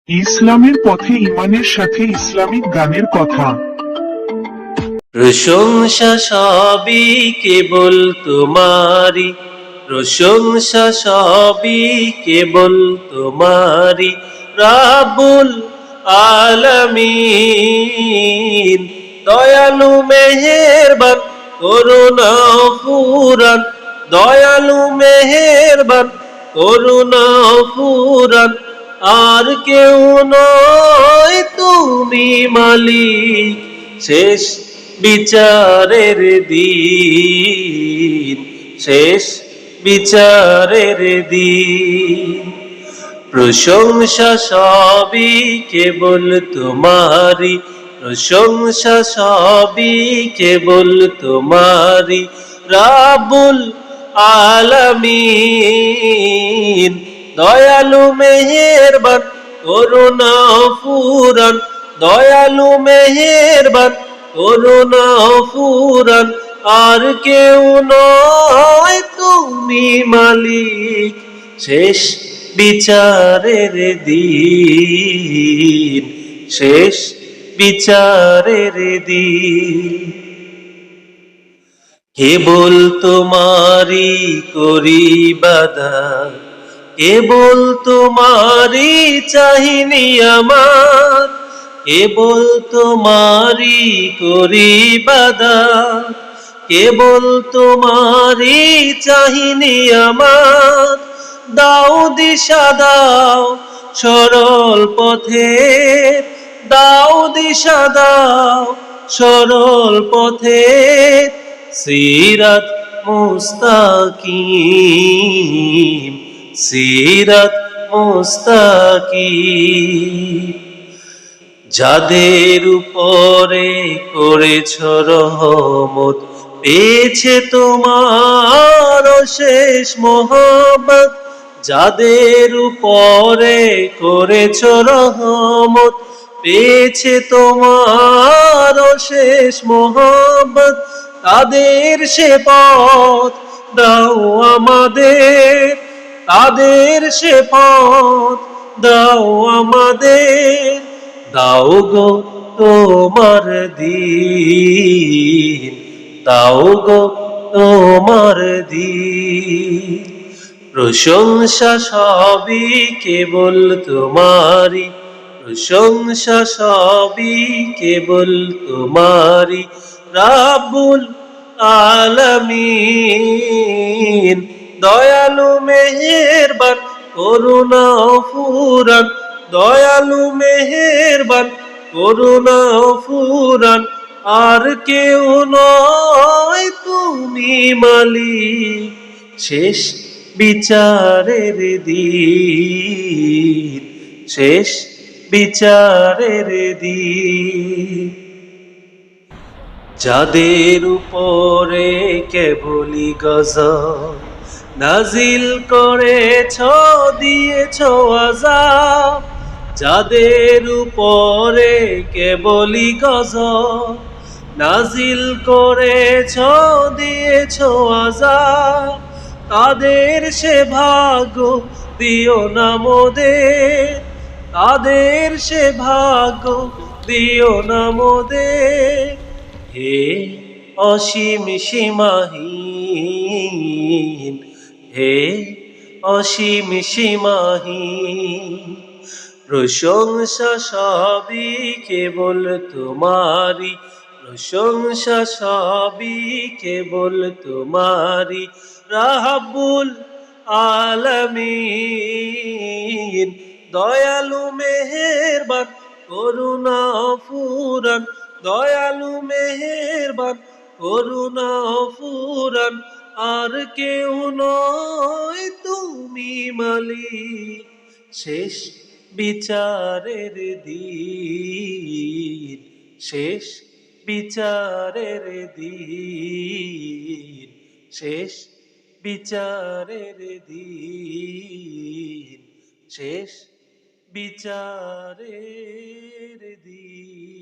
ইসলামের পথে ঈমানের সাথে ইসলামিক গানের কথা। প্রশংসা সবই কেবল তোমারি, প্রশংসা সবই কেবল তোমারি, রাব্বুল আলামিন। দয়ালু মেহেরবান করুণা ফুরান, দয়ালু মেহেরবান করুণা ফুরান, আর কেউ নয় তুমি মালিক শেষ বিচারের দিন, শেষ বিচারের দিন। প্রশংসা সবই কেবল তোমারি, প্রশংসা সবই কেবল তোমারি, রাব্বুল আলামিন। দয়ালু মেহেরবান করুণা ফুরান, দয়ালু মেহেরবান করুণা ফুরান, আর কেউ নয় তুমি মালিক শেষ বিচারের দিন, শেষ বিচারের দিন। কেবল তোমারি করি ইবাদত, কেবল তোমারি চাহিনি আমার, কেবল তোমারি করি ইবাদত, কেবল তোমারি চাহিনি আমার। দাও দিশা দাও সরল পথে, দাও দিশা দাও সরল পথে, সিরাত মুস্তাকিম, সিরাত মুস্তাকিম। যাদের উপরে করেছ রহমত, পেয়েছে তোমার শেষ মোহাম্মত। যাদের উপরে করেছ রহমত, পেয়েছে তোমার শেষ মোহাম্মত। তাদের সে পথ দাও আমাদের, তাদের সে পথ দাও আমাদের। দাও গো তোমার দিন, দাও গো তোমার দিন। প্রশংসা সবই কেবল তোমারি, প্রশংসা সবই কেবল তোমারি, রাব্বুল আলামিন। দয়ালু মেহেরবান করুণা ফুরান, দয়ালু মেহেরবান করুণা ফুরান, আর কেউ নয় তুমি মালিক শেষ বিচারের দিন, শেষ বিচারের দিন। যাদের উপরে কেবলি গজব নাজিল করেছ, দিয়েছ আযাব। যাদের উপরে কেবলি গজব নাজিল করেছ, দিয়েছ আযাব। তাদের সে ভাগ্য দিও না মোদের, তাদের সে ভাগ্য দিও না মোদের। হে অসীম সীমাহীন, হে অসীম সীমাহীন। প্রশংসা সবই কেবল তোমারি, প্রশংসা সবই কেবল তোমারি, রাব্বুল আলামিন। দয়ালু মেহেরবান করুণা ফুরান, দয়ালু মেহেরবান করুণা ফুরান, আর কেউ নয় তুমি মালিক শেষ বিচারের দিন, শেষ বিচারের দিন, শেষ বিচারের দিন, শেষ বিচারের দিন।